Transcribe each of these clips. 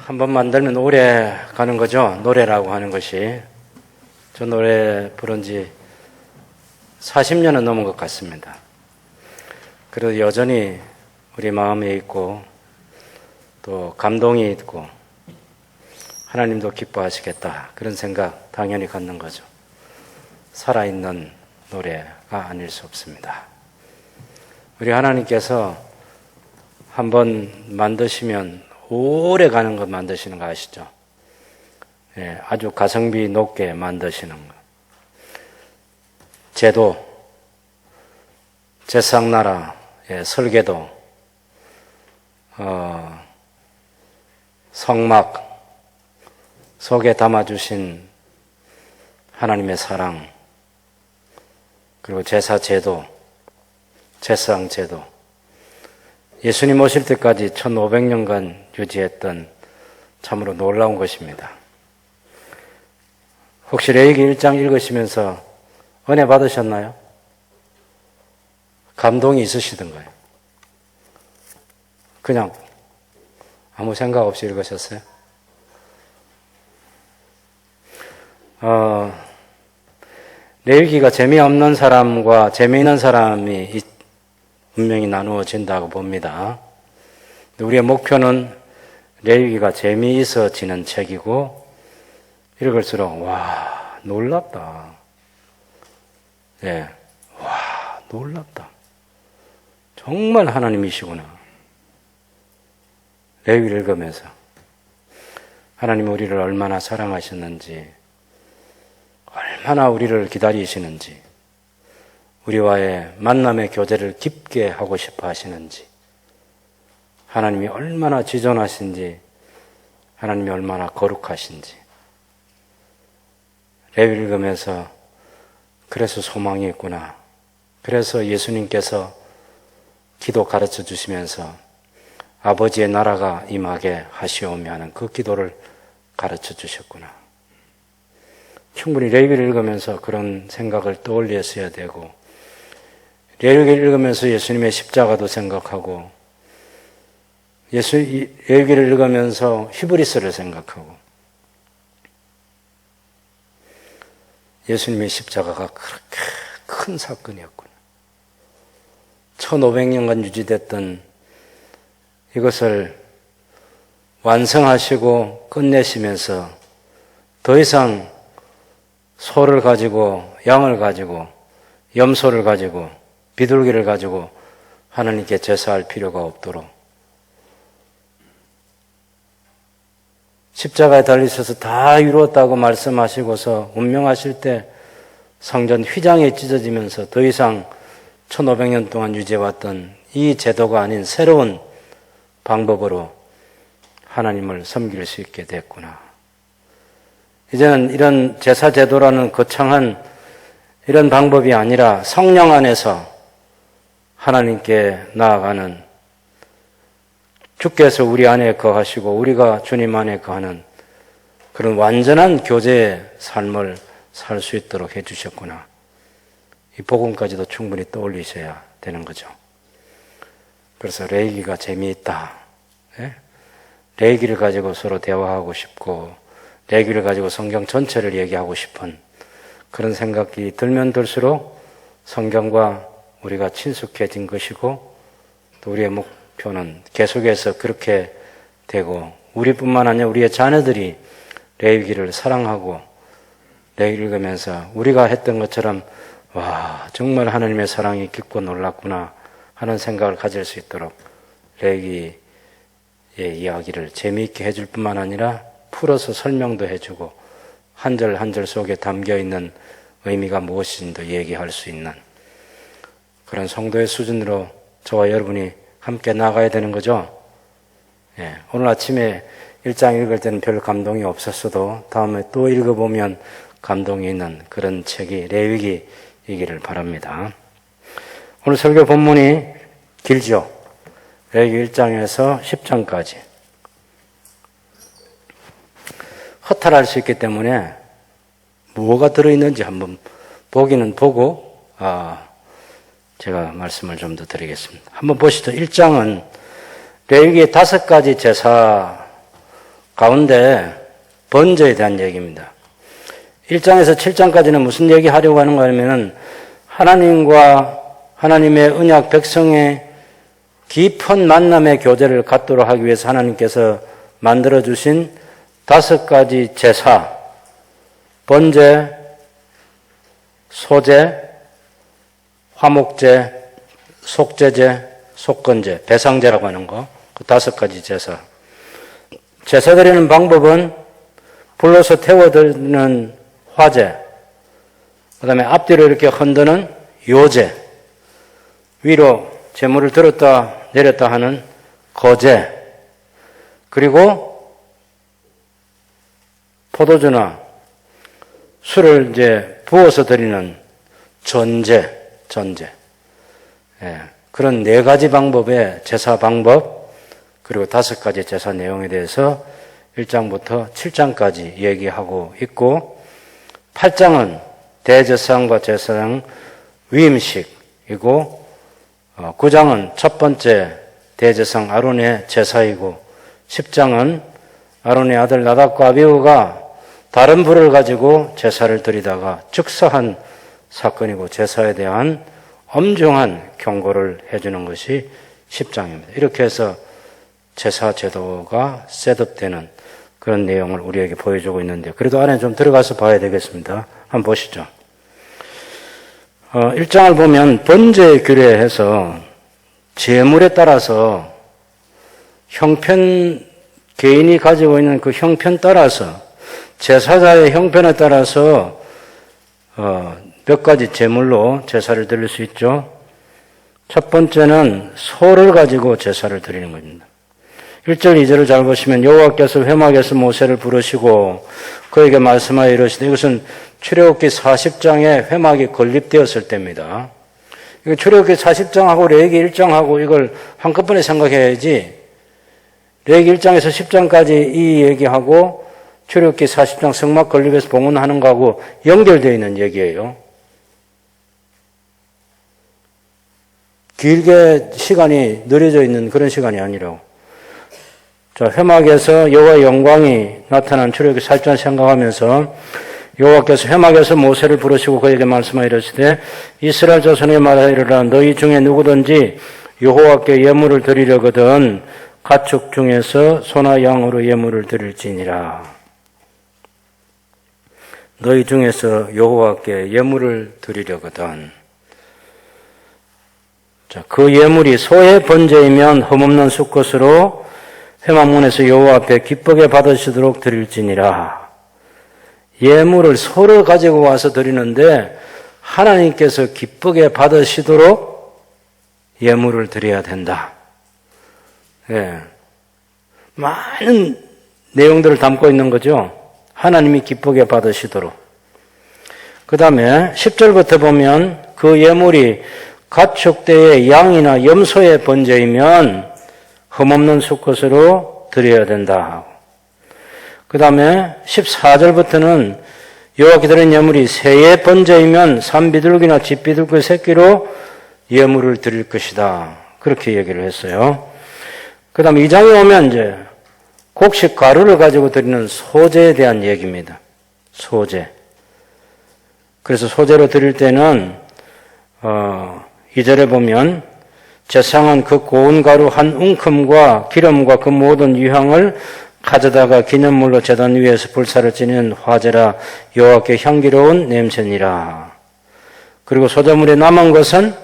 한번 만들면 오래 가는 거죠. 노래라고 하는 것이. 저 노래 부른 지 40년은 넘은 것 같습니다. 그래도 여전히 우리 마음에 있고 또 감동이 있고 하나님도 기뻐하시겠다, 그런 생각 당연히 갖는 거죠. 살아있는 노래가 아닐 수 없습니다. 우리 하나님께서 한번 만드시면 오래 가는 거 만드시는 거 아시죠? 예, 아주 가성비 높게 만드시는 거. 제도, 제상나라, 설계도, 성막 속에 담아주신 하나님의 사랑, 그리고 제사 제도, 제상 제도, 예수님 오실 때까지 1500년간 유지했던 참으로 놀라운 것입니다. 혹시 레위기 1장 읽으시면서 은혜 받으셨나요? 감동이 있으시던가요? 그냥 아무 생각 없이 읽으셨어요? 레위기가 재미없는 사람과 재미있는 사람이 분명히 나누어진다고 봅니다. 우리의 목표는 레위기가 재미있어지는 책이고, 읽을수록 와, 놀랍다. 예, 와, 놀랍다. 정말 하나님이시구나. 레위기를 읽으면서 하나님 우리를 얼마나 사랑하셨는지, 얼마나 우리를 기다리시는지, 우리와의 만남의 교제를 깊게 하고 싶어 하시는지, 하나님이 얼마나 지존하신지, 하나님이 얼마나 거룩하신지. 레위기를 읽으면서 그래서 소망이 있구나. 그래서 예수님께서 기도 가르쳐 주시면서 아버지의 나라가 임하게 하시오며 하는 그 기도를 가르쳐 주셨구나. 충분히 레위기를 읽으면서 그런 생각을 떠올렸어야 되고, 레위기를 읽으면서 예수님의 십자가도 생각하고, 레위기를 읽으면서 히브리서를 생각하고, 예수님의 십자가가 그렇게 큰 사건이었구나. 1500년간 유지됐던 이것을 완성하시고 끝내시면서 더 이상 소를 가지고, 양을 가지고, 염소를 가지고, 비둘기를 가지고 하나님께 제사할 필요가 없도록 십자가에 달리셔서 다 이루었다고 말씀하시고서 운명하실 때 성전 휘장이 찢어지면서 더 이상 1500년 동안 유지해왔던 이 제도가 아닌 새로운 방법으로 하나님을 섬길 수 있게 됐구나. 이제는 이런 제사 제도라는 거창한 이런 방법이 아니라 성령 안에서 하나님께 나아가는, 주께서 우리 안에 거하시고 우리가 주님 안에 거하는 그런 완전한 교제의 삶을 살 수 있도록 해주셨구나. 이 복음까지도 충분히 떠올리셔야 되는 거죠. 그래서 레위기가 재미있다. 레위기를 가지고 서로 대화하고 싶고, 레위기를 가지고 성경 전체를 얘기하고 싶은 그런 생각이 들면 들수록 성경과 우리가 친숙해진 것이고, 또 우리의 목표는 계속해서 그렇게 되고, 우리뿐만 아니라 우리의 자녀들이 레위기를 사랑하고 레위기를 읽으면서 우리가 했던 것처럼 와, 정말 하나님의 사랑이 깊고 놀랍구나 하는 생각을 가질 수 있도록 레위기의 이야기를 재미있게 해줄 뿐만 아니라 풀어서 설명도 해주고 한 절 한 절 속에 담겨있는 의미가 무엇인지 얘기할 수 있는 그런 성도의 수준으로 저와 여러분이 함께 나가야 되는 거죠. 예, 오늘 아침에 1장 읽을 때는 별 감동이 없었어도 다음에 또 읽어보면 감동이 있는 그런 책이 레위기이기를 바랍니다. 오늘 설교 본문이 길죠. 레위기 1장에서 10장까지. 허탈할 수 있기 때문에 뭐가 들어있는지 한번 보기는 보고 제가 말씀을 좀 더 드리겠습니다. 한번 보시죠. 1장은 레위기의 5가지 제사 가운데 번제에 대한 얘기입니다. 1장에서 7장까지는 무슨 얘기 하려고 하는가 하면은 하나님과 하나님의 언약 백성의 깊은 만남의 교제를 갖도록 하기 위해서 하나님께서 만들어주신 5가지 제사, 번제, 소제, 화목제, 속제제, 속건제, 배상제라고 하는 거, 그 5가지 제사. 제사 드리는 방법은 불로서 태워드리는 화제, 그 다음에 앞뒤로 이렇게 흔드는 요제, 위로 재물을 들었다 내렸다 하는 거제, 그리고 포도주나 술을 이제 부어서 드리는 전제. 예, 그런 4가지 방법의 제사 방법, 그리고 5가지 제사 내용에 대해서 1장부터 7장까지 얘기하고 있고, 8장은 대제사장과 제사장 위임식이고, 9장은 첫 번째 대제사장 아론의 제사이고, 10장은 아론의 아들 나답과 아비후가 다른 불을 가지고 제사를 드리다가 즉사한 사건이고, 제사에 대한 엄중한 경고를 해주는 것이 10장입니다. 이렇게 해서 제사 제도가 셋업되는 그런 내용을 우리에게 보여주고 있는데요. 그래도 안에 좀 들어가서 봐야 되겠습니다. 한번 보시죠. 1장을 보면 번제에 규례해서 제물에 따라서 형편, 개인이 가지고 있는 그 형편 따라서, 제사자의 형편에 따라서 몇 가지 제물로 제사를 드릴 수 있죠. 첫 번째는 소를 가지고 제사를 드리는 겁니다. 1절, 2절을 잘 보시면 여호와께서 회막에서 모세를 부르시고 그에게 말씀하여 이르시되, 이것은 출애굽기 40장에 회막이 건립되었을 때입니다. 이거 출애굽기 40장하고 레위기 1장하고 이걸 한꺼번에 생각해야지, 레위기 1장에서 10장까지 이 얘기하고 출애굽기 40장 성막 건립에서 봉헌하는 거하고 연결되어 있는 얘기예요. 길게 시간이 느려져 있는 그런 시간이 아니라고. 자, 회막에서 여호와의 영광이 나타난 출애굽기 40장 생각하면서 여호와께서 회막에서 모세를 부르시고 그에게 말씀하여 이르시되, 이스라엘 자손의 말하이르라, 너희 중에 누구든지 여호와께 예물을 드리려거든 가축 중에서 소나 양으로 예물을 드릴지니라. 너희 중에서 여호와께 예물을 드리려거든. 자, 그 예물이 소의 번제이면 흠없는 수컷으로 회막문에서 여호와 앞에 기쁘게 받으시도록 드릴지니라. 예물을 소를 가지고 와서 드리는데 하나님께서 기쁘게 받으시도록 예물을 드려야 된다. 예. 많은 내용들을 담고 있는 거죠. 하나님이 기쁘게 받으시도록. 그 다음에 10절부터 보면 그 예물이 가축대의 양이나 염소의 번제이면 흠없는 수컷으로 드려야 된다. 그 다음에 14절부터는 여호와께 드린 예물이 새의 번제이면 산비둘기나 집비둘기 새끼로 예물을 드릴 것이다. 그렇게 얘기를 했어요. 그 다음에 2장에 오면 이제 곡식 가루를 가지고 드리는 소제에 대한 얘기입니다. 소제. 그래서 소제로 드릴 때는 2절에 보면 제사장은 그 고운 가루 한 웅큼과 기름과 그 모든 유향을 가져다가 기념물로 제단 위에서 불사를 지니는 화제라, 여호와께 향기로운 냄새니라. 그리고 소제물에 남은 것은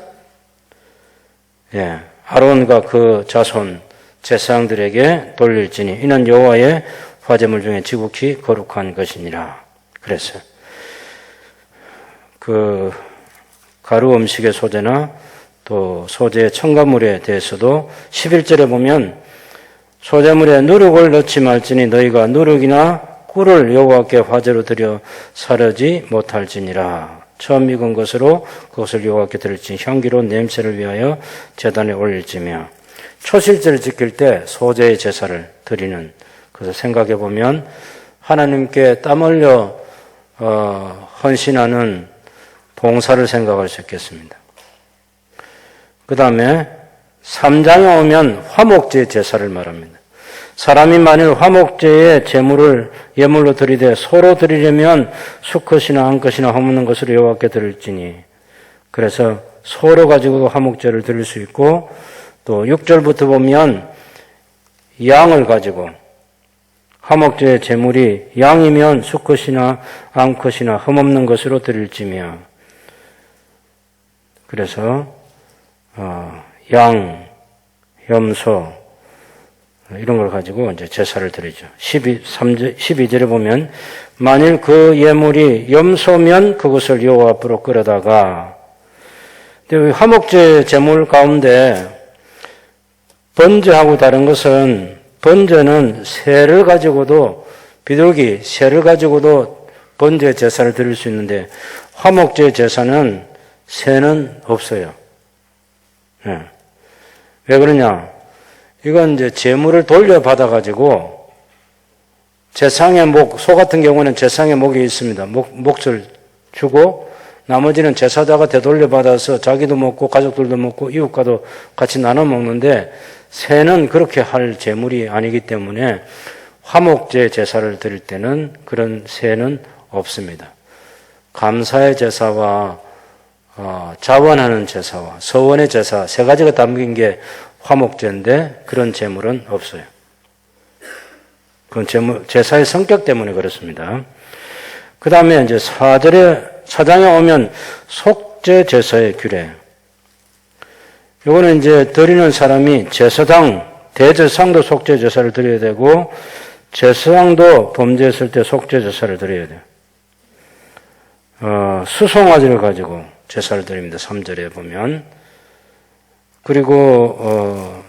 아론과 그 자손 제사장들에게 돌릴지니 이는 여호와의 화제물 중에 지극히 거룩한 것이니라. 그랬어요. 그 가루 음식의 소제나 또 소제의 첨가물에 대해서도 11절에 보면 소제물에 누룩을 넣지 말지니 너희가 누룩이나 꿀을 여호와께 화제로 드려 사르지 못할지니라. 처음 익은 것으로 그것을 여호와께 드릴지 향기로운 냄새를 위하여 제단에 올릴지며, 초실제를 지킬 때 소제의 제사를 드리는, 그래서 생각해 보면 하나님께 땀 흘려 헌신하는 봉사를 생각할 수 있겠습니다. 그 다음에 3장에 오면 화목제 제사를 말합니다. 사람이 만일 화목제의 제물을 예물로 드리되 소로 드리려면 수컷이나 암컷이나 허물는 것으로 여호와께 드릴지니. 그래서 소로 가지고도 화목제를 드릴 수 있고, 또 6절부터 보면 양을 가지고 화목제의 제물이 양이면 수컷이나 암컷이나 흠없는 것으로 드릴지며. 그래서 양, 염소 이런 걸 가지고 이제 제사를 드리죠. 12절에 보면 만일 그 예물이 염소면 그것을 여호와 앞으로 끌어다가, 화목제 제물 가운데 번제하고 다른 것은, 번제는 새를 가지고도, 비둘기 새를 가지고도 번제 제사를 드릴 수 있는데 화목제 제사는 새는 없어요. 네. 왜 그러냐? 이건 이제 제물을 돌려받아 가지고 제상의 목, 소 같은 경우는 제상의 목이 있습니다. 몫을 주고 나머지는 제사자가 되돌려받아서 자기도 먹고 가족들도 먹고 이웃과도 같이 나눠 먹는데, 새는 그렇게 할 제물이 아니기 때문에 화목제 제사를 드릴 때는 그런 새는 없습니다. 감사의 제사와 자원하는 제사와 서원의 제사 세 가지가 담긴 게 화목제인데 그런 제물은 없어요. 그건 제사의 성격 때문에 그렇습니다. 그 다음에 이제 4장에 오면 속죄 제사의 규례. 요거는 이제 드리는 사람이 제사장, 대제사장도 속죄 제사를 드려야 되고, 제사장도 범죄했을 때 속죄 제사를 드려야 돼요. 수송아지를 가지고 제사를 드립니다. 3절에 보면. 그리고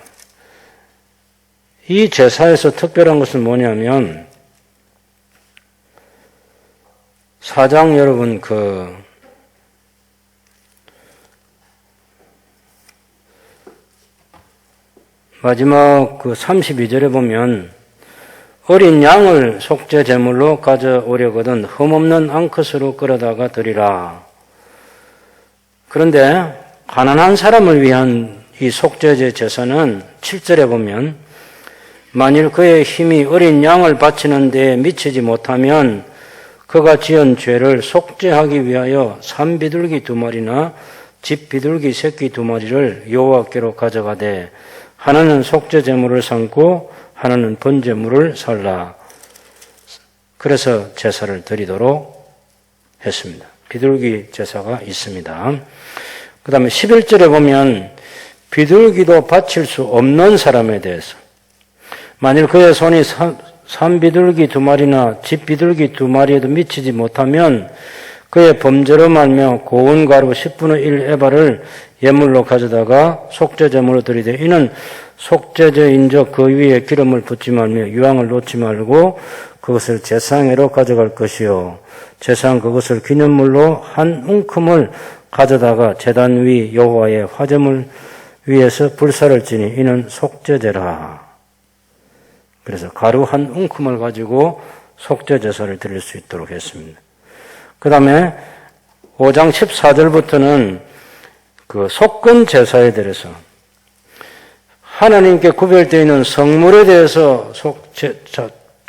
이 제사에서 특별한 것은 뭐냐면, 4장 여러분 마지막 32절에 보면 어린 양을 속죄 제물로 가져오려거든 흠없는 암컷으로 끌어다가 드리라. 그런데 가난한 사람을 위한 이 속죄제 제사는 7절에 보면 만일 그의 힘이 어린 양을 바치는 데에 미치지 못하면 그가 지은 죄를 속죄하기 위하여 산비둘기 2마리나 집비둘기 새끼 2마리를 여호와께로 가져가되 하나는 속죄 제물을 삼고 하나는 번제물을 살라. 그래서 제사를 드리도록 했습니다. 비둘기 제사가 있습니다. 그 다음에 11절에 보면 비둘기도 바칠 수 없는 사람에 대해서, 만일 그의 손이 산비둘기 2마리나 집비둘기 2마리에도 미치지 못하면 그의 범죄로 말며 고운 가루 10분의 1 에바를 예물로 가져다가 속죄제물로 드리되 이는 속죄제인적 그 위에 기름을 붓지 말며 유황을 놓지 말고 그것을 제사장에로 가져갈 것이요 제사장 그것을 기념물로 한 웅큼을 가져다가 제단 위 여호와의 화제물 위에서 불사를 지니 이는 속죄제라. 그래서 가루 한 웅큼을 가지고 속죄제사를 드릴 수 있도록 했습니다. 그 다음에 5장 14절부터는 그 속건 제사에 대해서 하나님께 구별되어 있는 성물에 대해서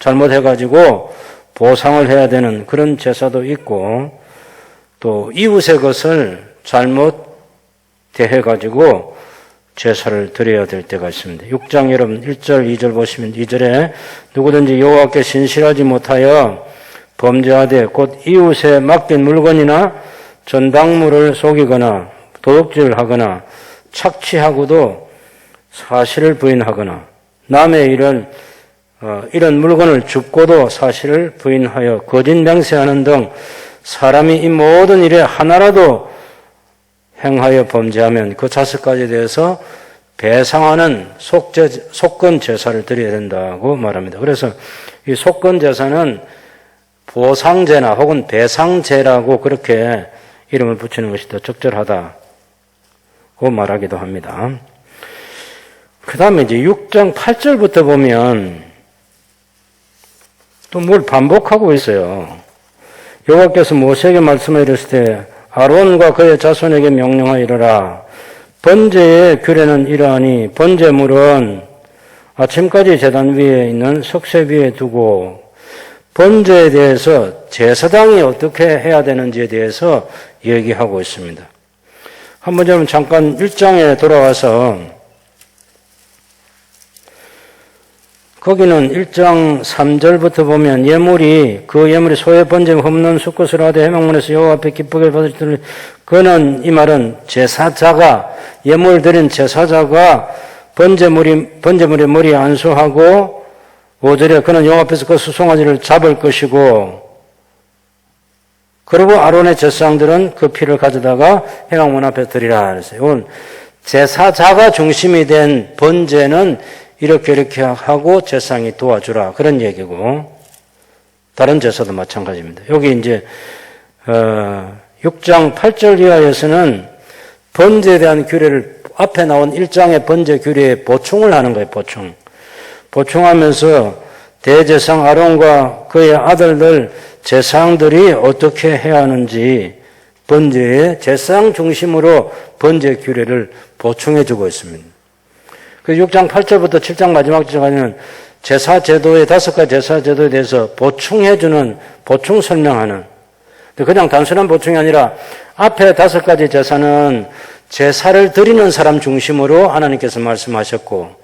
잘못해가지고 보상을 해야 되는 그런 제사도 있고, 또 이웃의 것을 잘못 대해가지고 제사를 드려야 될 때가 있습니다. 6장 여러분 1절 2절 보시면 2절에 누구든지 여호와께 신실하지 못하여 범죄하되 곧 이웃에 맡긴 물건이나 전당물을 속이거나 도둑질하거나 착취하고도 사실을 부인하거나 남의 이런 물건을 줍고도 사실을 부인하여 거짓 맹세하는 등 사람이 이 모든 일에 하나라도 행하여 범죄하면 그 자식까지 대해서 배상하는 속건 제사를 드려야 된다고 말합니다. 그래서 이 속건 제사는 보상제나 혹은 배상제라고 그렇게 이름을 붙이는 것이 더 적절하다고 말하기도 합니다. 그 다음에 이제 6장 8절부터 보면 또 뭘 반복하고 있어요. 여호와께서 모세에게 말씀하여 이르실 때 아론과 그의 자손에게 명령하여 이르라. 번제의 규례는 이러하니 번제물은 아침까지 제단 위에 있는 석쇠 위에 두고 번제에 대해서 제사장이 어떻게 해야 되는지에 대해서 얘기하고 있습니다. 한번 여러분 잠깐 1장에 돌아와서 거기는 1장 3절부터 보면 그 예물이 소의 번제 흠는 수컷으로 하되 회막문에서 여호와 앞에 기쁘게 받으시더니 그는 이 말은 제사자가 예물 드린 제사자가 번제물의 머리에 안수하고 5절에 그는 여호와 앞에서 그 수송아지를 잡을 것이고 그리고 아론의 제사장들은 그 피를 가져다가 회막문 앞에 드리라 그랬어요. 오늘 제사자가 중심이 된 번제는 이렇게 하고 제사장이 도와주라 그런 얘기고 다른 제사도 마찬가지입니다. 여기 이제 6장 8절 이하에서는 번제에 대한 규례를 앞에 나온 1장의 번제 규례에 보충을 하는 거예요. 보충하면서 대제사장 아론과 그의 아들들 제사장들이 어떻게 해야 하는지 번제의 제사장 중심으로 번제 규례를 보충해 주고 있습니다. 그 6장 8절부터 7장 마지막 절까지는 제사 제도의 5가지 제사 제도에 대해서 보충 설명하는 그냥 단순한 보충이 아니라 앞에 5가지 제사는 제사를 드리는 사람 중심으로 하나님께서 말씀하셨고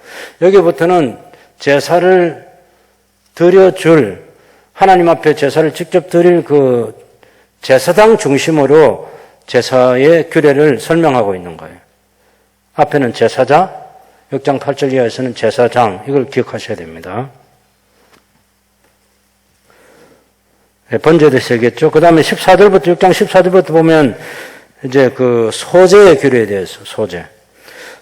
여기부터는 제사를 드려줄 하나님 앞에 제사를 직접 드릴 그 제사장 중심으로 제사의 규례를 설명하고 있는 거예요. 앞에는 제사자 6장 8절 이하에서는 제사장, 이걸 기억하셔야 됩니다. 네, 번제도 세겠죠. 그 다음에 14절부터, 6장 14절부터 보면, 이제 그 소제의 규례에 대해서,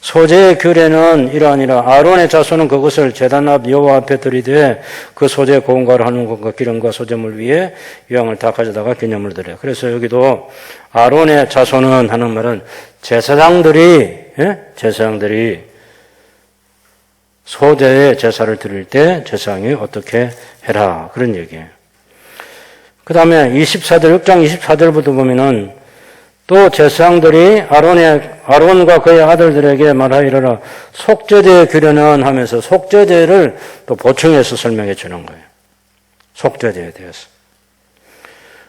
소제의 규례는 이러하니라. 아론의 자손은 그것을 제단 앞 여호와 앞에 드리되 그 소제 고운가를 하는 것과 기름과 소제물 위에 유향을 다 가져다가 기념을 드려요. 그래서 여기도 아론의 자손은 하는 말은 제사장들이 소제의 제사를 드릴 때 제사장이 어떻게 해라. 그런 얘기예요. 그 다음에 6장 24절부터 보면은 또 제사장들이 아론과 그의 아들들에게 말하이르라. 속죄제의 규례는 하면서 속죄제를 또 보충해서 설명해 주는 거예요. 속죄제에 대해서.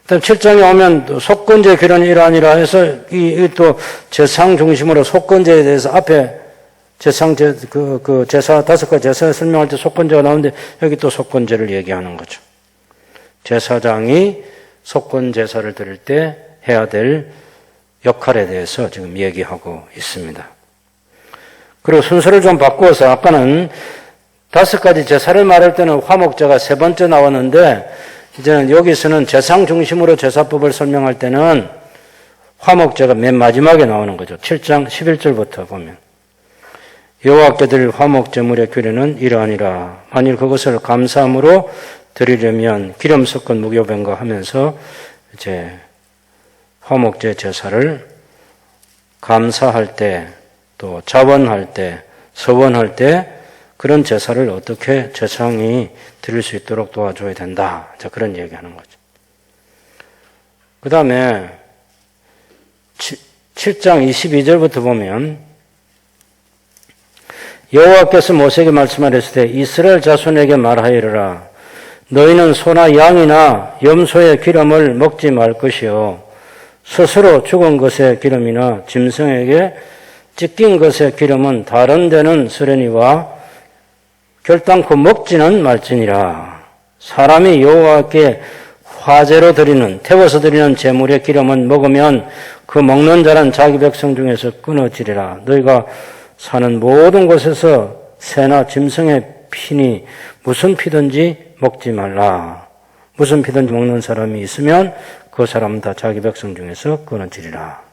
그다음 7장에 오면 또 속건제 규례는 이러하니라 해서 이 또 제사장 중심으로 속건제에 대해서 앞에 제사 5가지 제사 설명할 때 속건제가 나오는데 여기 또 속건제를 얘기하는 거죠. 제사장이 속건 제사를 드릴 때 해야 될 역할에 대해서 지금 얘기하고 있습니다. 그리고 순서를 좀 바꾸어서 아까는 5가지 제사를 말할 때는 화목제가 3번째 나왔는데 이제는 여기서는 제사장 중심으로 제사법을 설명할 때는 화목제가 맨 마지막에 나오는 거죠. 7장 11절부터 보면 여호와께 드릴 화목제물의 규례는 이러하니라. 만일 그것을 감사함으로 드리려면 기름 섞은 무교병과 하면서 이제 화목제 제사를 감사할 때 또 자원할 때 서원할 때 그런 제사를 어떻게 제사장이 드릴 수 있도록 도와줘야 된다. 자, 그런 얘기하는 거죠. 그 다음에 7장 22절부터 보면 여호와께서 모세에게 말씀하셨을 때 이스라엘 자손에게 말하이르라. 너희는 소나 양이나 염소의 기름을 먹지 말 것이요 스스로 죽은 것의 기름이나 짐승에게 찢긴 것의 기름은 다른 데는 쓰려니와 결단코 먹지는 말지니라. 사람이 여호와께 화제로 드리는 태워서 드리는 제물의 기름은 먹으면 그 먹는 자는 자기 백성 중에서 끊어지리라. 너희가 사는 모든 곳에서 새나 짐승의 피니 무슨 피든지 먹지 말라. 무슨 피든지 먹는 사람이 있으면 그 사람은 다 자기 백성 중에서 끊어지리라.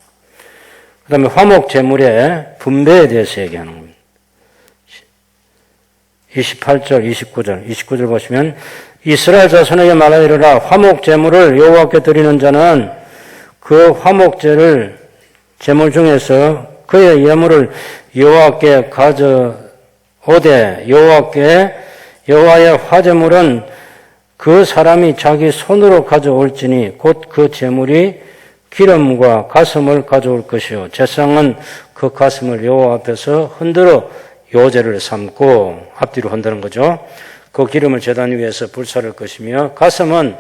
그 다음에 화목 제물의 분배에 대해서 얘기하는 겁니다. 28절, 29절 보시면 이스라엘 자손에게 말하이르라. 화목 제물을 여호와께 드리는 자는 그 화목제를 제물 중에서 그의 예물을 여호와께 가져오되 여호와의 화제물은 그 사람이 자기 손으로 가져올지니 곧 그 제물이 기름과 가슴을 가져올 것이요 제사장은 그 가슴을 여호와 앞에서 흔들어 요제를 삶고 앞뒤로 한다는 거죠. 그 기름을 제단 위에서 불사를 것이며 가슴은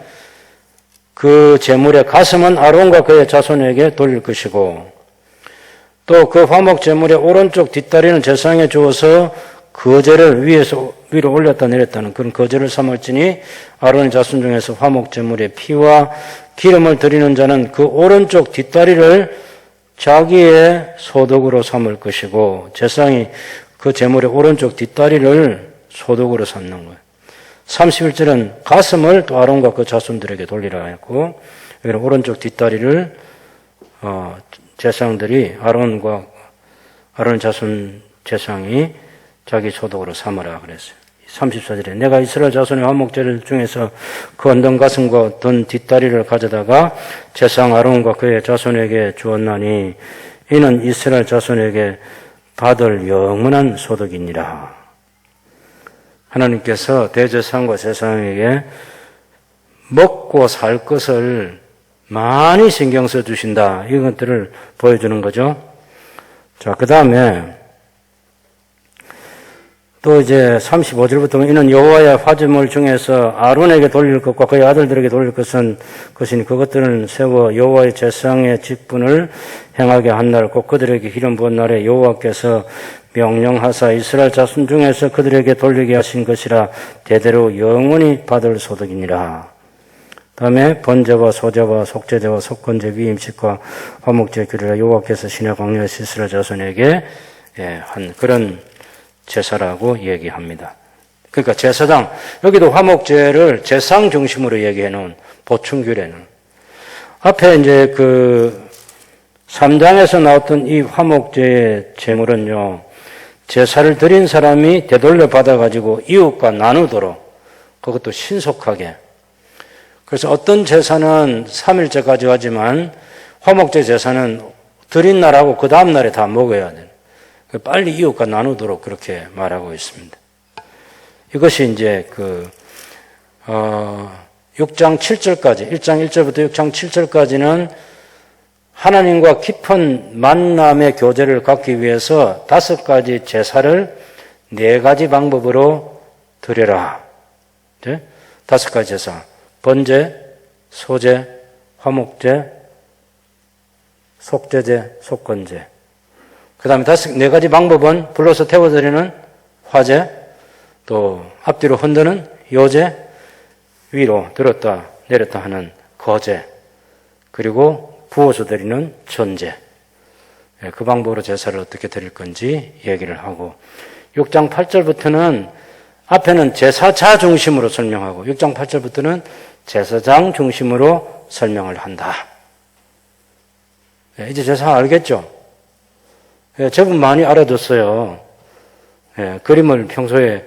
그 제물의 가슴은 아론과 그의 자손에게 돌릴 것이고 또 그 화목 제물의 오른쪽 뒷다리는 제사장에 주어서 거제를 위로 올렸다 내렸다는 그런 거제를 삼을지니 아론의 자손 중에서 화목 제물의 피와 기름을 드리는 자는 그 오른쪽 뒷다리를 자기의 소득으로 삼을 것이고 제사장이 그 제물의 오른쪽 뒷다리를 소득으로 삼는 거예요. 31절은 가슴을 또 아론과 그 자손들에게 돌리라 했고 여기는 오른쪽 뒷다리를 제사장들이 아론 자손 제사장이 자기 소득으로 삼으라 그랬어요. 34절에 내가 이스라엘 자손의 화목제를 중에서 그 언덕 가슴과 든 뒷다리를 가져다가 제사장 아론과 그의 자손에게 주었나니 이는 이스라엘 자손에게 받을 영원한 소득이니라. 하나님께서 대제사장과 제사장에게 먹고 살 것을 많이 신경 써 주신다. 이것들을 보여주는 거죠. 자, 그 다음에 또 이제 35절부터 이는 여호와의 화제물 중에서 아론에게 돌릴 것과 그의 아들들에게 돌릴 것이니 그것들은 세워 여호와의 제사장의 직분을 행하게 한 날 곧 그들에게 기름 부은 날에 여호와께서 명령하사 이스라엘 자손 중에서 그들에게 돌리게 하신 것이라 대대로 영원히 받을 소득이니라. 다음에 번제와 소제와 속제제와 속건제 위임식과 화목제 규례라 여호와께서 시내 광야에서 이스라엘 자손에게 한 그런 제사라고 얘기합니다. 그러니까 제사장, 여기도 화목제를 제사장 중심으로 얘기해 놓은 보충규례는 앞에 이제 그 3장에서 나왔던 이 화목제의 제물은요, 제사를 드린 사람이 되돌려 받아가지고 이웃과 나누도록 그것도 신속하게. 그래서 어떤 제사는 3일째까지 하지만 화목제 제사는 드린 날하고 그 다음 날에 다 먹어야 돼요. 빨리 이웃과 나누도록 그렇게 말하고 있습니다. 이것이 이제 6장 7절까지, 1장 1절부터 6장 7절까지는 하나님과 깊은 만남의 교제를 갖기 위해서 5가지 제사를 4가지 방법으로 드려라. 5가지 제사. 번제, 소제, 화목제, 속제제, 속건제. 그 다음에 4가지 방법은 불러서 태워드리는 화제, 또 앞뒤로 흔드는 요제, 위로 들었다 내렸다 하는 거제, 그리고 부어서 드리는 전제. 그 방법으로 제사를 어떻게 드릴 건지 얘기를 하고 6장 8절부터는 앞에는 제사자 중심으로 설명하고 6장 8절부터는 제사장 중심으로 설명을 한다. 이제 제사 알겠죠? 제법 많이 알아뒀어요. 그림을 평소에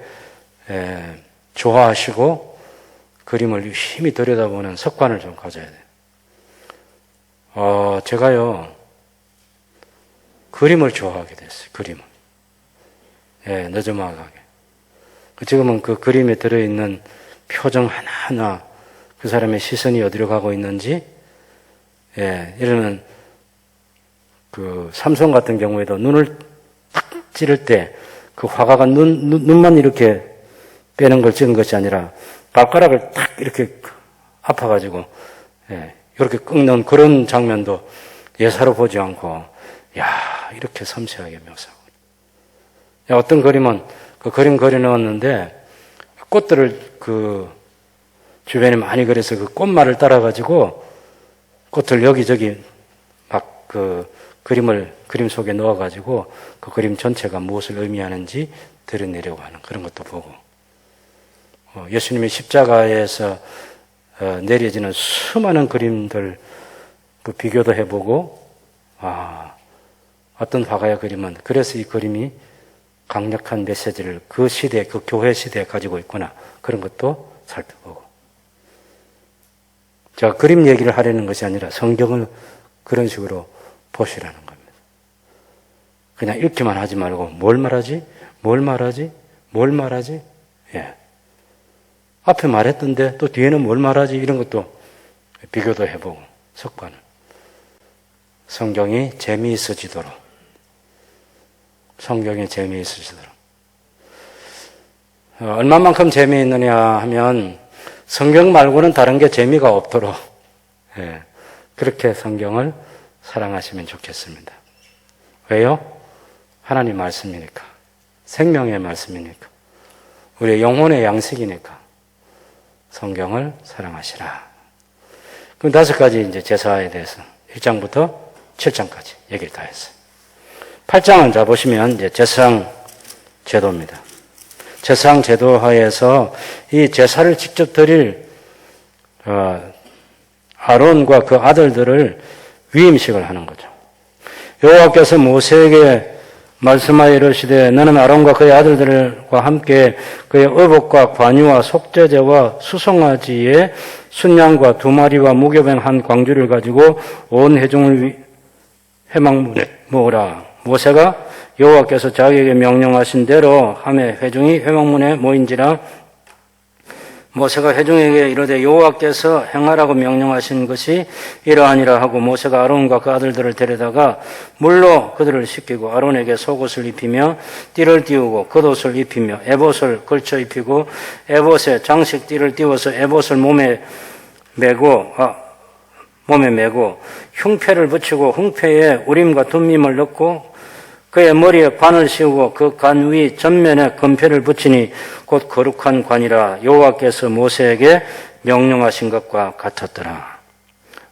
좋아하시고 그림을 유심히 들여다보는 습관을 좀 가져야 돼요. 제가요, 그림을 좋아하게 됐어요. 그림을. 느즈막하게. 지금은 그 그림에 들어있는 표정 하나하나 그 사람의 시선이 어디로 가고 있는지, 이러는 그 삼손 같은 경우에도 눈을 탁 찌를 때 그 화가가 눈만 이렇게 빼는 걸 찍은 것이 아니라 발가락을 탁 이렇게 아파가지고 이렇게 꺾는 그런 장면도 예사로 보지 않고 이렇게 섬세하게 묘사하고. 어떤 그림은 그 그림 그려 넣었는데 꽃들을 그 주변에 많이 그려서 그 꽃말을 따라가지고 꽃을 여기저기 막 그 그림 속에 넣어가지고 그 그림 전체가 무엇을 의미하는지 드러내려고 하는 그런 것도 보고, 예수님의 십자가에서 내려지는 수많은 그림들 또 비교도 해보고, 어떤 화가의 그림은 그래서 이 그림이 강력한 메시지를 그 시대, 그 교회 시대에 가지고 있구나, 그런 것도 살펴보고. 제가 그림 얘기를 하려는 것이 아니라 성경을 그런 식으로 보시라는 겁니다. 그냥 읽기만 하지 말고 뭘 말하지? 앞에 말했던데 또 뒤에는 뭘 말하지? 이런 것도 비교도 해보고 습관을. 성경이 재미있어지도록. 얼마만큼 재미있느냐 하면 성경 말고는 다른 게 재미가 없도록 그렇게 성경을 사랑하시면 좋겠습니다. 왜요? 하나님 말씀이니까. 생명의 말씀이니까. 우리의 영혼의 양식이니까. 성경을 사랑하시라. 그럼 5가지 이제 제사에 대해서 1장부터 7장까지 얘기를 다 했어요. 8장은 자 보시면 이제 제사상 제도입니다. 제사상 제도 하에서 이 제사를 직접 드릴 아론과 그 아들들을 위임식을 하는 거죠. 여호와께서 모세에게 말씀하여 이르시되 너는 아론과 그의 아들들과 함께 그의 의복과 관유와 속죄제와 수송아지의 순양과 2마리와 무교병 한 광주를 가지고 온 회중을 회막문에 모으라. 모세가 여호와께서 자기에게 명령하신 대로 하매 회중이 회막문에 모인지라. 모세가 회중에게 이르되 여호와께서 행하라고 명령하신 것이 이러하니라 하고 모세가 아론과 그 아들들을 데려다가 물로 그들을 씻기고 아론에게 속옷을 입히며 띠를 띄우고 겉옷을 입히며 에봇을 걸쳐 입히고 에봇에 장식 띠를 띄워서 에봇을 몸에 메고 흉패를 붙이고 흉패에 우림과 둠밈을 넣고 그의 머리에 관을 씌우고 그 관 위 전면에 금패를 붙이니 곧 거룩한 관이라. 여호와께서 모세에게 명령하신 것과 같았더라.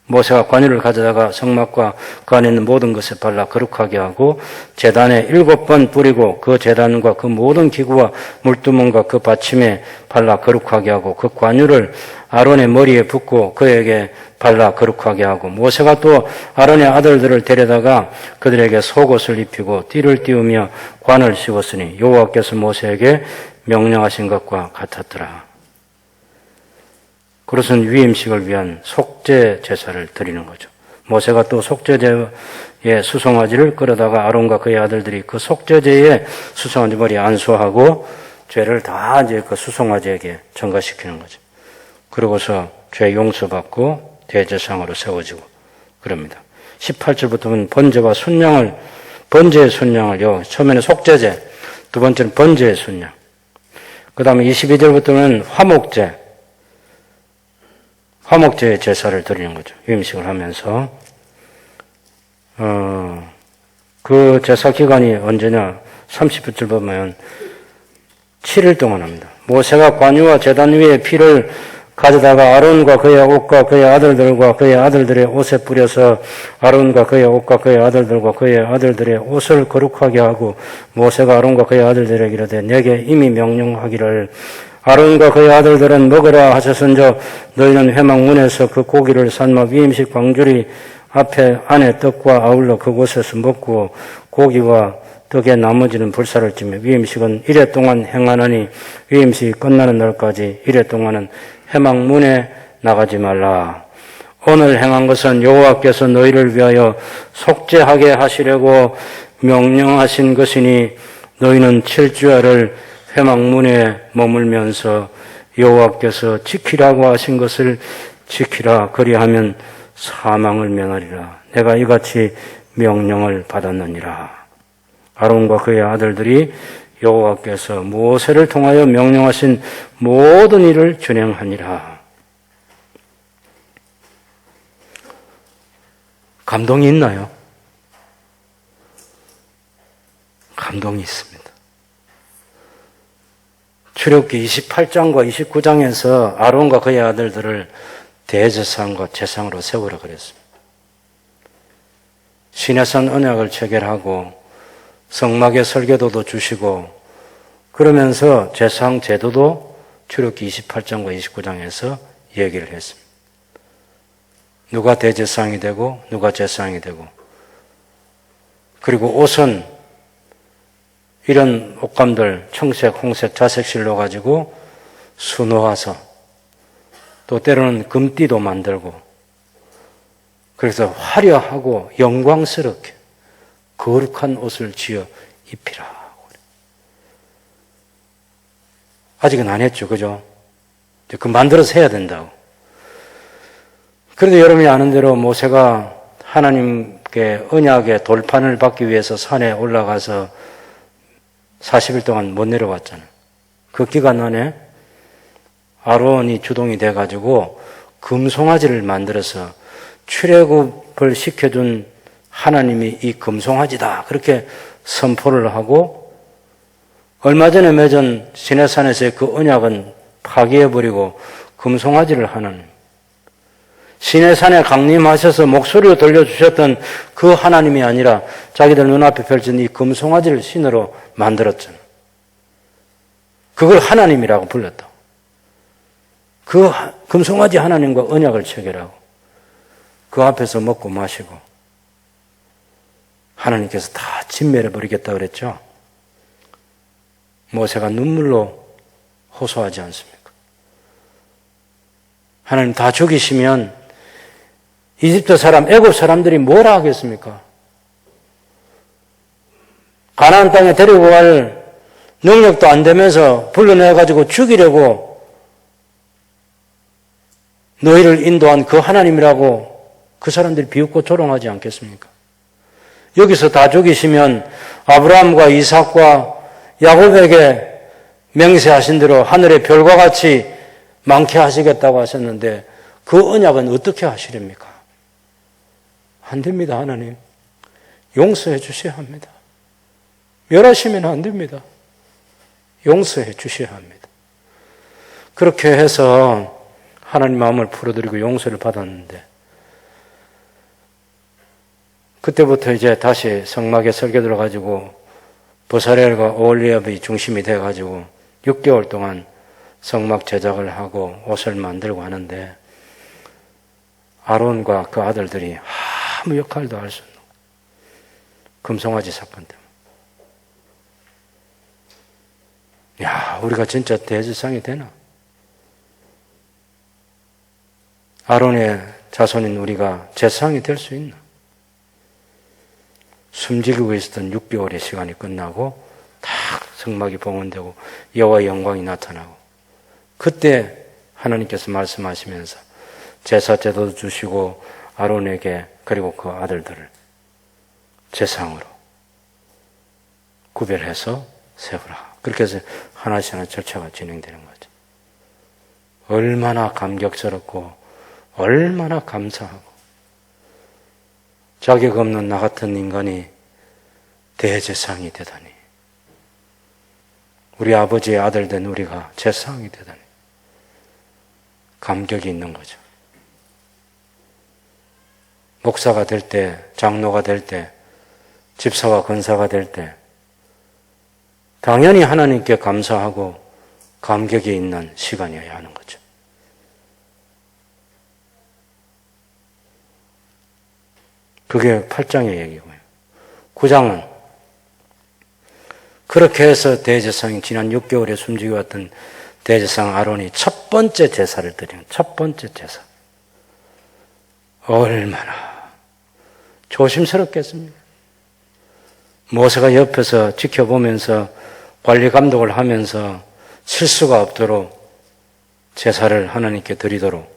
모세가 관유를 가져다가 성막과 그 안에 있는 모든 것에 발라 거룩하게 하고 제단에 7번 뿌리고 그 제단과 그 모든 기구와 물두멍과 그 받침에 발라 거룩하게 하고 그 관유를 아론의 머리에 붓고 그에게 발라 거룩하게 하고 모세가 또 아론의 아들들을 데려다가 그들에게 속옷을 입히고 띠를 띄우며 관을 씌웠으니 여호와께서 모세에게 명령하신 것과 같았더라. 그것은 위임식을 위한 속죄 제사를 드리는 거죠. 모세가 또 속죄제의 수송아지를 끌어다가 아론과 그의 아들들이 그 속죄제의 수송아지 머리에 안수하고 죄를 다 이제 그 수송아지에게 전가시키는 거죠. 그러고서 죄 용서받고 대제사장으로 세워지고 그럽니다. 18절부터는 번제의 순양을 처음에는 속죄제, 두 번째는 번제의 순양. 그 다음에 22절부터는 화목제의 제사를 드리는 거죠. 위임식을 하면서. 그 제사 기간이 언제냐? 30절 보면 7일 동안 합니다. 모세가 관유와 제단 위에 피를 가져다가 아론과 그의 옷과 그의 아들들과 그의 아들들의 옷에 뿌려서 아론과 그의 옷과 그의 아들들과 그의 아들들의 옷을 거룩하게 하고 모세가 아론과 그의 아들들에게 이르되 내게 이미 명령하기를 아론과 그의 아들들은 먹으라 하셨은저 너희는 회막문에서 그 고기를 삶아 위임식 광주리 앞에 안에 떡과 아울러 그곳에서 먹고 고기와 떡에 나머지는 불사를 찌며 위임식은 이래 동안 행하나니 위임식이 끝나는 날까지 이래 동안은 회막문에 나가지 말라. 오늘 행한 것은 여호와께서 너희를 위하여 속죄하게 하시려고 명령하신 것이니 너희는 7주야를 회막문에 머물면서 여호와께서 지키라고 하신 것을 지키라. 그리하면 사망을 면하리라. 내가 이같이 명령을 받았느니라. 아론과 그의 아들들이 여호와께서 모세를 통하여 명령하신 모든 일을 준행하니라. 감동이 있나요? 감동이 있습니다. 출애굽기 28장과 29장에서 아론과 그의 아들들을 대제사장과 제사장으로 세우라 그랬습니다. 시내산 언약을 체결하고 성막의 설계도도 주시고 그러면서 제사장 제도도 출애굽기 28장과 29장에서 얘기를 했습니다. 누가 대제사장이 되고 누가 제사장이 되고 그리고 옷은 이런 옷감들 청색, 홍색, 자색실로 가지고 수놓아서 또 때로는 금띠도 만들고 그래서 화려하고 영광스럽게 거룩한 옷을 지어 입히라. 아직은 안 했죠. 그죠? 그 만들어서 해야 된다고. 그런데 여러분이 아는 대로 모세가 하나님께 언약의 돌판을 받기 위해서 산에 올라가서 40일 동안 못 내려왔잖아요. 그 기간 안에 아론이 주동이 돼가지고 금송아지를 만들어서 출애굽을 시켜준 하나님이 이 금송아지다 그렇게 선포를 하고, 얼마 전에 맺은 시내산에서의 그 언약은 파기해버리고 금송아지를 하는, 시내산에 강림하셔서 목소리를 들려주셨던 그 하나님이 아니라 자기들 눈앞에 펼친 이 금송아지를 신으로 만들었잖아. 그걸 하나님이라고 불렀다. 그 금송아지 하나님과 언약을 체결하고 그 앞에서 먹고 마시고 하나님께서 다 진멸해버리겠다고 그랬죠. 모세가 눈물로 호소하지 않습니까? 하나님 다 죽이시면 이집트 사람, 애굽 사람들이 뭐라 하겠습니까? 가나안 땅에 데리고 갈 능력도 안 되면서 불러내가지고 죽이려고 너희를 인도한 그 하나님이라고 그 사람들이 비웃고 조롱하지 않겠습니까? 여기서 다 죽이시면 아브라함과 이삭과 야곱에게 맹세하신 대로 하늘의 별과 같이 많게 하시겠다고 하셨는데 그 언약은 어떻게 하시렵니까? 안 됩니다, 하나님. 용서해 주셔야 합니다. 멸하시면 안 됩니다. 용서해 주셔야 합니다. 그렇게 해서 하나님 마음을 풀어드리고 용서를 받았는데, 그때부터 이제 다시 성막에 설교 들어가지고 보사렐과 오홀리압이 중심이 돼가지고 6개월 동안 성막 제작을 하고 옷을 만들고 하는데, 아론과 그 아들들이 아무 역할도 할 수 없는 금송아지 사건 때문에. 야, 우리가 진짜 대제사장이 되나? 아론의 자손인 우리가 제사장이 될 수 있나? 숨지르고 있었던 6개월의 시간이 끝나고 딱 성막이 봉헌되고 여호와의 영광이 나타나고, 그때 하나님께서 말씀하시면서 제사제도도 주시고 아론에게 그리고 그 아들들을 제사장으로 구별해서 세우라. 그렇게 해서 하나씩 하나 절차가 진행되는 거죠. 얼마나 감격스럽고 얼마나 감사하고, 자격 없는 나 같은 인간이 대제사장이 되다니, 우리 아버지의 아들 된 우리가 제사장이 되다니 감격이 있는 거죠. 목사가 될 때, 장로가 될 때, 집사와 권사가 될 때 당연히 하나님께 감사하고 감격이 있는 시간이어야 하는 거죠. 그게 8장의 얘기고요. 9장은 그렇게 해서 대제사장이 지난 6개월에 숨지게 왔던 대제사장 아론이 첫 번째 제사를 드리는, 첫 번째 제사. 얼마나 조심스럽겠습니까? 모세가 옆에서 지켜보면서 관리 감독을 하면서 실수가 없도록 제사를 하나님께 드리도록.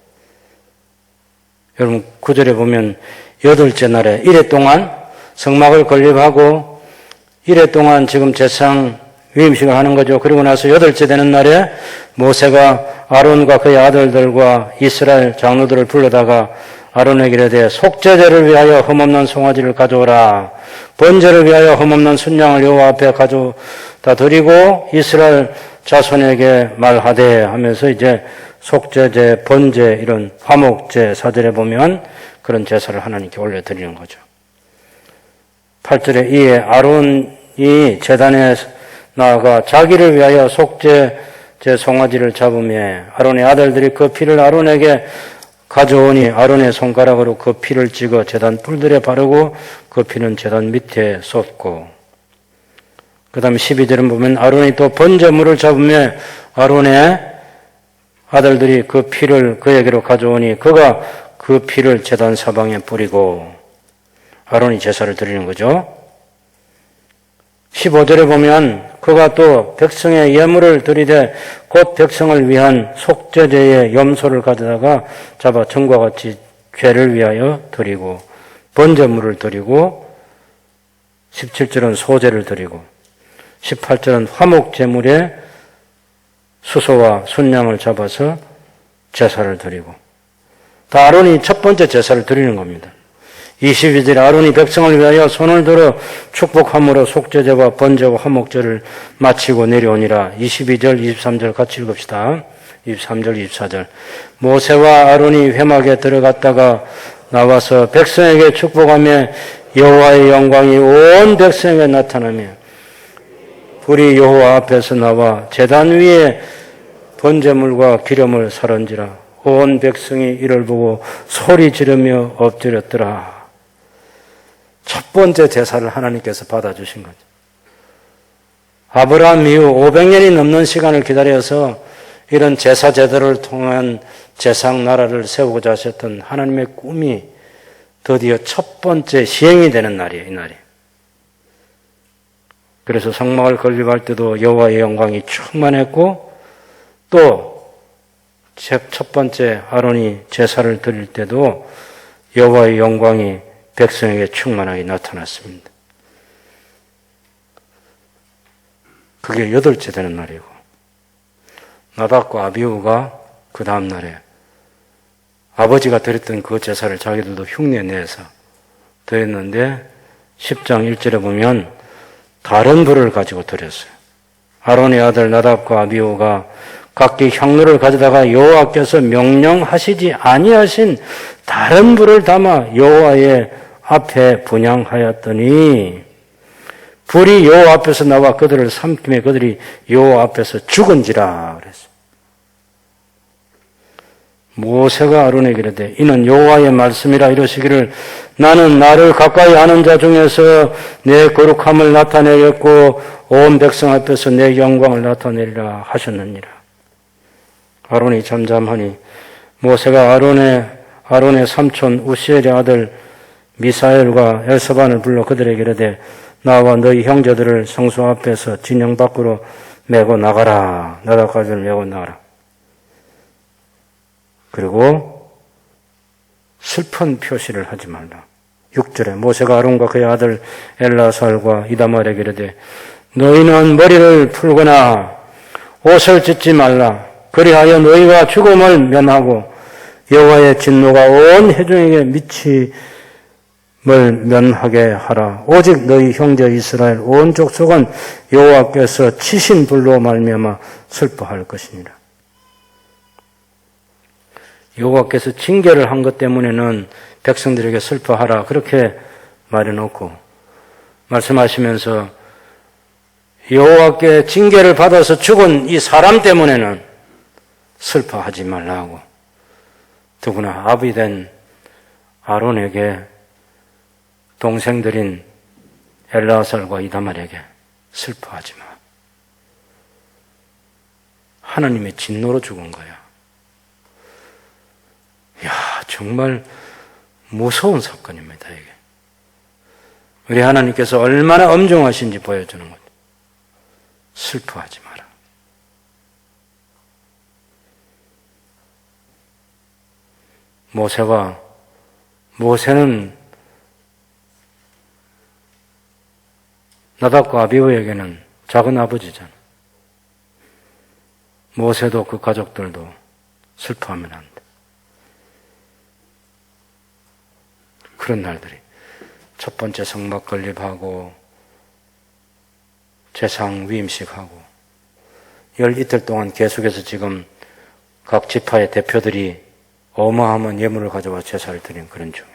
여러분 9절에 보면 8째 날에 이래 동안 성막을 건립하고 이래 동안 지금 제사장 위임식을 하는 거죠. 그리고 나서 8째 되는 날에 모세가 아론과 그의 아들들과 이스라엘 장로들을 불러다가 아론에게 이르되 속죄제를 위하여 흠없는 송아지를 가져오라. 번제를 위하여 흠없는 순양을 여호와 앞에 가져다 드리고 이스라엘 자손에게 말하되 하면서 이제 속죄제, 번제, 이런 화목제, 4절에 보면 그런 제사를 하나님께 올려드리는 거죠. 8절에 이에 아론이 제단에 나아가 자기를 위하여 속죄제 송아지를 잡으며 아론의 아들들이 그 피를 아론에게 가져오니 아론의 손가락으로 그 피를 찍어 제단 뿔들에 바르고 그 피는 제단 밑에 쏟고, 그 다음에 12절은 보면 아론이 또 번제물을 잡으며 아론의 아들들이 그 피를 그에게로 가져오니 그가 그 피를 제단 사방에 뿌리고 아론이 제사를 드리는 거죠. 15절에 보면 그가 또 백성의 예물을 드리되 곧 백성을 위한 속죄제의 염소를 가져다가 잡아 전과 같이 죄를 위하여 드리고 번제물을 드리고, 17절은 소제를 드리고 18절은 화목제물에 수소와 순양을 잡아서 제사를 드리고, 다 아론이 첫 번째 제사를 드리는 겁니다. 22절에 아론이 백성을 위하여 손을 들어 축복함으로 속죄제와 번제와 화목제를 마치고 내려오니라. 22절, 23절 같이 읽읍시다. 23절, 24절. 모세와 아론이 회막에 들어갔다가 나와서 백성에게 축복하며 여호와의 영광이 온 백성에게 나타나며 불이 여호와 앞에서 나와 제단 위에 번제물과 기름을 사른지라. 온 백성이 이를 보고 소리 지르며 엎드렸더라. 첫 번째 제사를 하나님께서 받아주신 거죠. 아브라함 이후 500년이 넘는 시간을 기다려서 이런 제사 제도를 통한 제상 나라를 세우고자 하셨던 하나님의 꿈이 드디어 첫 번째 시행이 되는 날이에요, 이 날이. 그래서 성막을 건립할 때도 여호와의 영광이 충만했고, 또 첫 번째 아론이 제사를 드릴 때도 여호와의 영광이 백성에게 충만하게 나타났습니다. 그게 8째 되는 날이고, 나답과 아비후가 그 다음 날에 아버지가 드렸던 그 제사를 자기들도 흉내내서 드렸는데 10장 1절에 보면 다른 불을 가지고 드렸어요. 아론의 아들 나답과 아비후가 각기 향로를 가져다가 여호와께서 명령하시지 아니하신 다른 불을 담아 여호와의 앞에 분향하였더니 불이 여호와 앞에서 나와 그들을 삼키며 그들이 여호와 앞에서 죽은지라 그랬어요. 모세가 아론에게 이르되 이는 여호와의 말씀이라 이러시기를 나는 나를 가까이 아는 자 중에서 내 거룩함을 나타내겠고 온 백성 앞에서 내 영광을 나타내리라 하셨느니라. 아론이 잠잠하니 모세가 아론의 삼촌 우시엘의 아들 미사엘과 엘사반을 불러 그들에게 이르되 나와 너희 형제들을 성소 앞에서 진영 밖으로 메고 나가라. 나답까지를 메고 나가라. 그리고 슬픈 표시를 하지 말라. 6절에 모세가 아론과 그의 아들 엘라살과 이다말에게 이르되 너희는 머리를 풀거나 옷을 찢지 말라. 그리하여 너희가 죽음을 면하고 여호와의 진노가 온 회중에게 미침을 면하게 하라. 오직 너희 형제 이스라엘 온 족속은 여호와께서 치신 불로 말미암아 슬퍼할 것이니라. 여호와께서 징계를 한 것 때문에는 백성들에게 슬퍼하라 그렇게 말해놓고 말씀하시면서 여호와께 징계를 받아서 죽은 이 사람 때문에는 슬퍼하지 말라고 더구나 아비 된 아론에게 동생들인 엘라살과 이다말에게 슬퍼하지 마. 하나님의 진노로 죽은 거야. 이야, 정말 무서운 사건입니다, 이게. 우리 하나님께서 얼마나 엄중하신지 보여주는 거죠. 슬퍼하지 마라. 모세는 나답과 아비후에게는 작은 아버지잖아. 모세도 그 가족들도 슬퍼하면 안 돼. 그런 날들이 첫 번째 성막 건립하고 제상 위임식하고 열 이틀 동안 계속해서 지금 각 지파의 대표들이 어마어마한 예물을 가져와 제사를 드린 그런 중에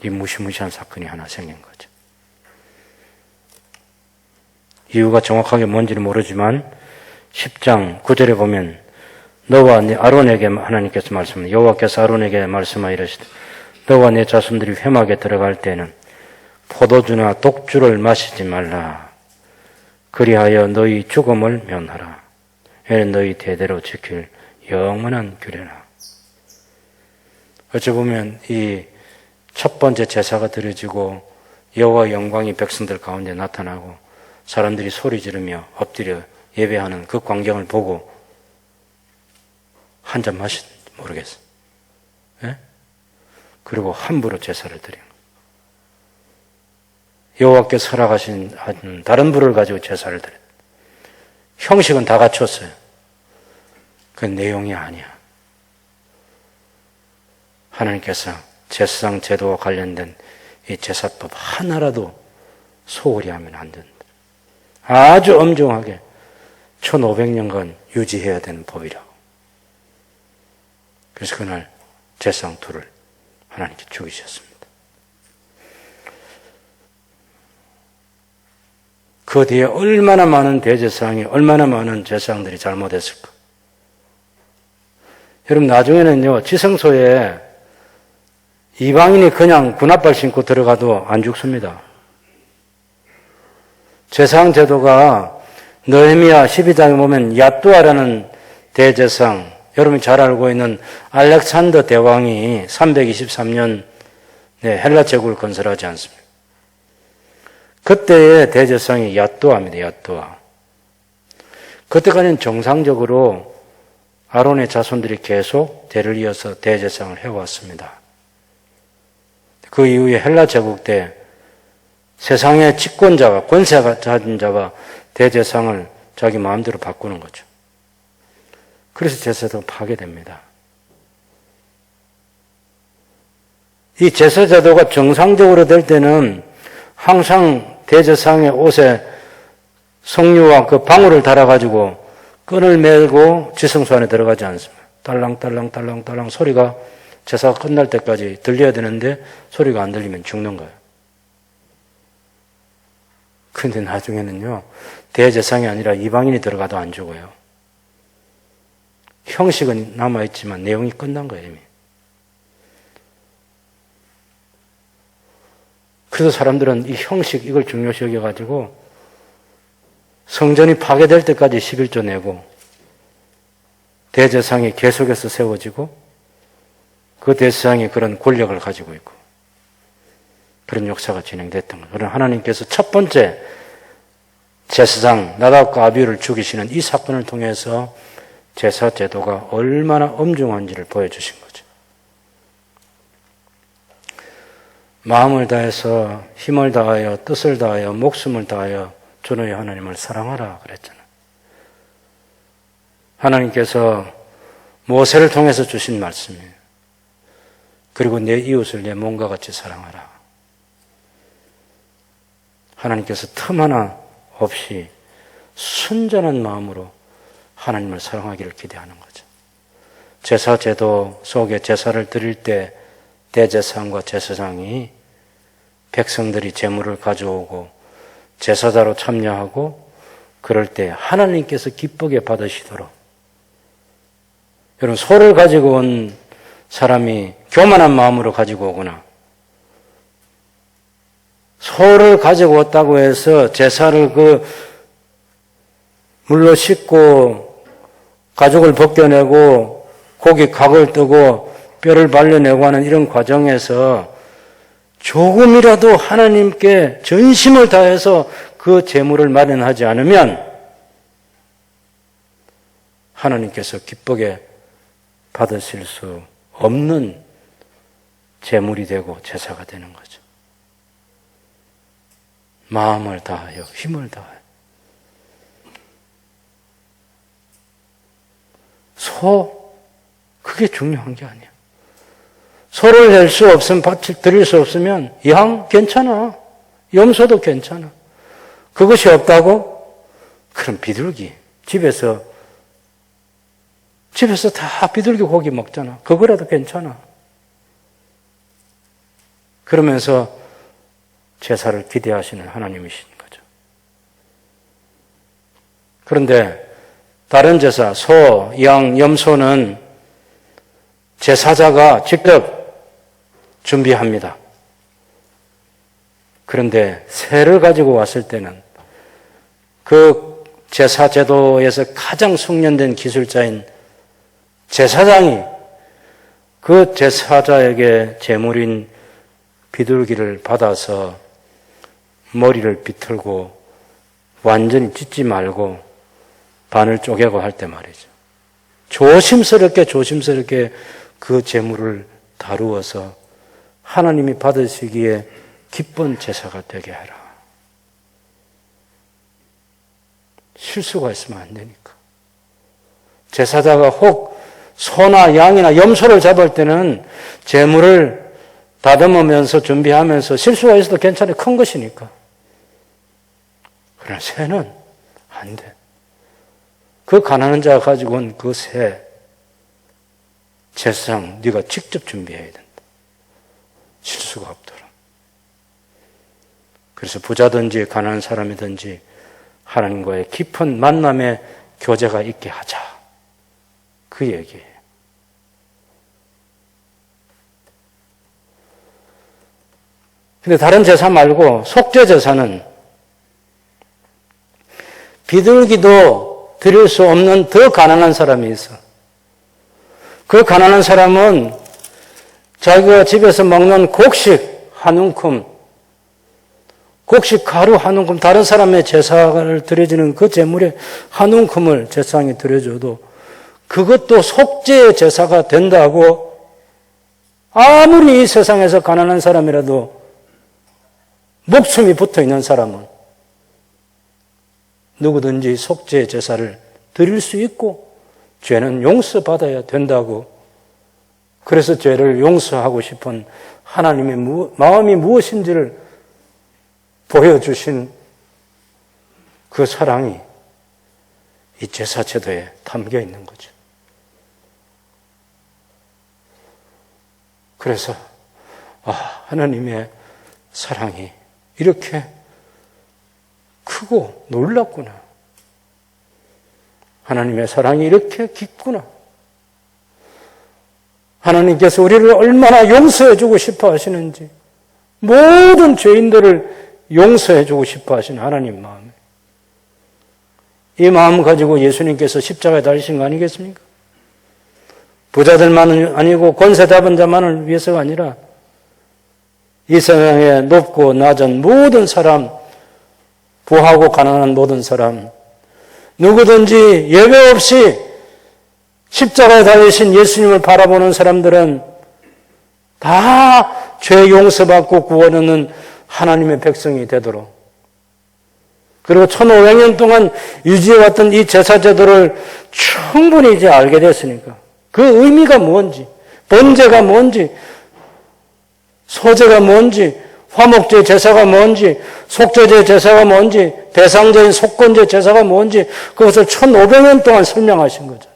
이 무시무시한 사건이 하나 생긴 거죠. 이유가 정확하게 뭔지는 모르지만 10장 9절에 보면 너와 네 아론에게 하나님께서 말씀합니다. 여호와께서 아론에게 말씀하여 이르시되 너와 네 자손들이 회막에 들어갈 때는 포도주나 독주를 마시지 말라. 그리하여 너희 죽음을 면하라. 이는 너희 대대로 지킬 영원한 규례라. 어찌 보면 이 첫 번째 제사가 드려지고 여호와의 영광이 백성들 가운데 나타나고 사람들이 소리 지르며 엎드려 예배하는 그 광경을 보고 한 잔 마시는지 모르겠어. 예? 그리고 함부로 제사를 드린 여호와께서 허락하신 다른 불을 가지고 제사를 드린 형식은 다 갖췄어요. 그 내용이 아니야. 하나님께서 제사장 제도와 관련된 이 제사법 하나라도 소홀히 하면 안 된다. 아주 엄중하게 1500년간 유지해야 되는 법이라고. 그래서 그날 제사장 둘을 하나님께 죽이셨습니다. 그 뒤에 얼마나 많은 대제사장이, 얼마나 많은 제사장들이 잘못했을까. 여러분, 나중에는요, 지성소에 이방인이 그냥 군합발 신고 들어가도 안 죽습니다. 제사장 제도가 느헤미야 12장에 보면 야뚜아라는 대제사장, 여러분이 잘 알고 있는 알렉산더 대왕이 323년 헬라 제국을 건설하지 않습니까? 그때의 대제사장이 야뚜아입니다. 야뚜아. 그때까지는 정상적으로 아론의 자손들이 계속 대를 이어서 대제사장을 해왔습니다. 그 이후에 헬라 제국 때 세상의 집권자가, 권세가 가진 자가 대제사장을 자기 마음대로 바꾸는 거죠. 그래서 제사제도가 파괴됩니다. 이 제사제도가 정상적으로 될 때는 항상 대제사장의 옷에 석류와 그 방울을 달아가지고 끈을 메고 지성소 안에 들어가지 않습니다. 딸랑딸랑딸랑딸랑 소리가 제사가 끝날 때까지 들려야 되는데 소리가 안 들리면 죽는 거예요. 그런데 나중에는요, 대제사장이 아니라 이방인이 들어가도 안 죽어요. 형식은 남아있지만 내용이 끝난 거예요, 이미. 그래서 사람들은 이 형식, 이걸 중요시 여겨가지고 성전이 파괴될 때까지 11조 내고 대제사장이 계속해서 세워지고 그 대제사장이 그런 권력을 가지고 있고 그런 역사가 진행됐던 거예요. 그러나 하나님께서 첫 번째 제사장 나답과 아비후를 죽이시는 이 사건을 통해서 제사 제도가 얼마나 엄중한지를 보여주신 거죠. 마음을 다해서 힘을 다하여 뜻을 다하여 목숨을 다하여 주 너의 하나님을 사랑하라 그랬잖아요. 하나님께서 모세를 통해서 주신 말씀이에요. 그리고 내 이웃을 내 몸과 같이 사랑하라. 하나님께서 틈 하나 없이 순전한 마음으로 하나님을 사랑하기를 기대하는 거죠. 제사 제도 속에 제사를 드릴 때 대제사장과 제사장이 백성들이 제물을 가져오고 제사자로 참여하고 그럴 때 하나님께서 기쁘게 받으시도록, 여러분 소를 가지고 온 사람이 교만한 마음으로 가지고 오거나 소를 가지고 왔다고 해서 제사를 그 물로 씻고 가죽을 벗겨내고 고기 각을 뜨고 뼈를 발려내고 하는 이런 과정에서 조금이라도 하나님께 전심을 다해서 그 제물을 마련하지 않으면 하나님께서 기쁘게 받으실 수 없는 제물이 되고 제사가 되는 거죠. 마음을 다하여 힘을 다하여. 그게 중요한 게 아니야. 소를 낼 수 없으면, 드릴 수 없으면 양 괜찮아. 염소도 괜찮아. 그것이 없다고? 그럼 비둘기. 집에서 다 비둘기 고기 먹잖아. 그거라도 괜찮아. 그러면서 제사를 기대하시는 하나님이신 거죠. 그런데 다른 제사, 소, 양, 염소는 제사자가 직접 준비합니다. 그런데 새를 가지고 왔을 때는 그 제사 제도에서 가장 숙련된 기술자인 제사장이 그 제사자에게 제물인 비둘기를 받아서 머리를 비틀고 완전히 찢지 말고 반을 쪼개고 할 때 말이죠. 조심스럽게 그 제물을 다루어서 하나님이 받으시기에 기쁜 제사가 되게 해라. 실수가 있으면 안 되니까. 제사자가 혹 소나 양이나 염소를 잡을 때는 제물을 다듬으면서 준비하면서 실수가 있어도 괜찮아요. 큰 것이니까. 그러나 새는 안 돼. 그 가난한 자가 가지고 온 그 새, 제사장 네가 직접 준비해야 된다. 실수가 없도록. 그래서 부자든지 가난한 사람이든지 하나님과의 깊은 만남의 교제가 있게 하자. 그 얘기예요. 근데 다른 제사 말고 속죄 제사는 비둘기도 드릴 수 없는 더 가난한 사람이 있어. 그 가난한 사람은 자기가 집에서 먹는 곡식 한 움큼, 곡식 가루 한 움큼, 다른 사람의 제사를 드려지는 그 제물의 한 움큼을 제사장이 드려줘도 그것도 속죄의 제사가 된다고 아무리 이 세상에서 가난한 사람이라도 목숨이 붙어 있는 사람은 누구든지 속죄의 제사를 드릴 수 있고 죄는 용서받아야 된다고. 그래서 죄를 용서하고 싶은 하나님의 마음이 무엇인지를 보여주신 그 사랑이 이 제사제도에 담겨 있는 거죠. 그래서 하나님의 사랑이 이렇게 크고 놀랍구나. 하나님의 사랑이 이렇게 깊구나. 하나님께서 우리를 얼마나 용서해 주고 싶어 하시는지, 모든 죄인들을 용서해 주고 싶어 하시는 하나님 마음. 이 마음 가지고 예수님께서 십자가에 달리신 거 아니겠습니까? 부자들만은 아니고 권세 잡은 자만을 위해서가 아니라 이 세상에 높고 낮은 모든 사람, 부하고 가난한 모든 사람, 누구든지 예외 없이 십자가에 달리신 예수님을 바라보는 사람들은 다 죄 용서받고 구원 얻는 하나님의 백성이 되도록, 그리고 1500년 동안 유지해왔던 이 제사제도를 충분히 이제 알게 됐으니까 그 의미가 뭔지, 번제가 뭔지, 소제가 뭔지, 화목제 제사가 뭔지, 속죄제 제사가 뭔지, 대상제인 속건제 제사가 뭔지, 그것을 1500년 동안 설명하신 거죠.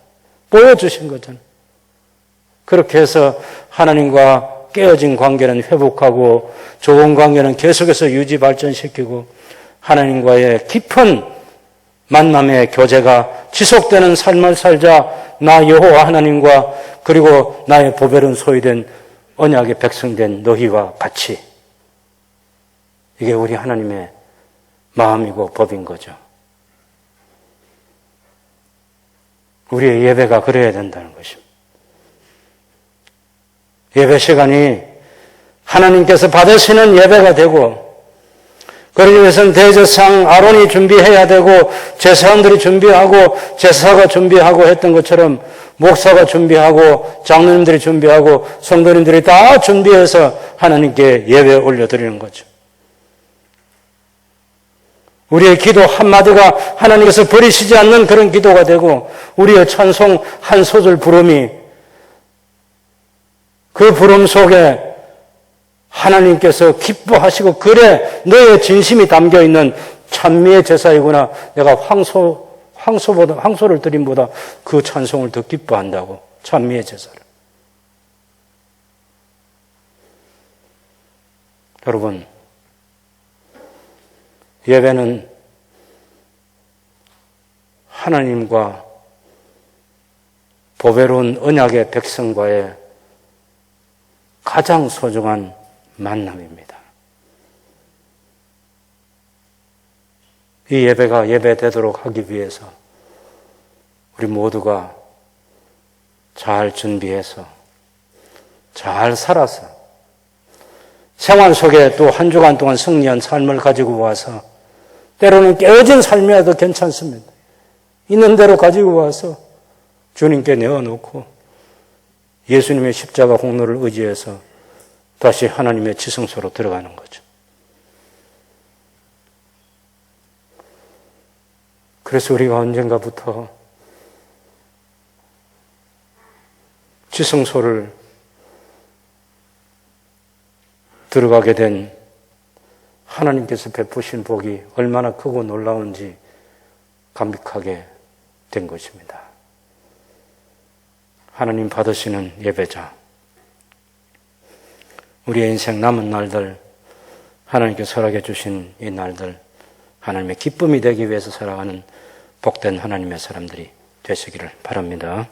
보여주신 거잖아요. 그렇게 해서 하나님과 깨어진 관계는 회복하고 좋은 관계는 계속해서 유지 발전시키고 하나님과의 깊은 만남의 교제가 지속되는 삶을 살자. 나 여호와 하나님과 그리고 나의 보배로운 소유된 언약의 백성된 너희와 같이. 이게 우리 하나님의 마음이고 법인 거죠. 우리의 예배가 그래야 된다는 것입니다. 예배 시간이 하나님께서 받으시는 예배가 되고, 그러기 위해서는 대제사장 아론이 준비해야 되고, 제사장들이 준비하고, 제사가 준비하고 했던 것처럼 목사가 준비하고, 장로님들이 준비하고, 성도님들이 다 준비해서 하나님께 예배 올려드리는 거죠. 우리의 기도 한마디가 하나님께서 버리시지 않는 그런 기도가 되고, 우리의 찬송 한 소절 부름이 그 부름 속에 하나님께서 기뻐하시고, 그래 너의 진심이 담겨있는 찬미의 제사이구나. 내가 황소를 드림보다 그 찬송을 더 기뻐한다고. 찬미의 제사를. 여러분, 예배는 하나님과 보배로운 언약의 백성과의 가장 소중한 만남입니다. 이 예배가 예배되도록 하기 위해서 우리 모두가 잘 준비해서 잘 살아서 생활 속에 또 한 주간 동안 승리한 삶을 가지고 와서, 때로는 깨어진 삶이라도 괜찮습니다. 있는 대로 가지고 와서 주님께 내어놓고 예수님의 십자가 공로를 의지해서 다시 하나님의 지성소로 들어가는 거죠. 그래서 우리가 언젠가부터 지성소를 들어가게 된 하나님께서 베푸신 복이 얼마나 크고 놀라운지 감격하게 된 것입니다. 하나님 받으시는 예배자, 우리의 인생 남은 날들, 하나님께서 허락해 주신 이 날들, 하나님의 기쁨이 되기 위해서 살아가는 복된 하나님의 사람들이 되시기를 바랍니다.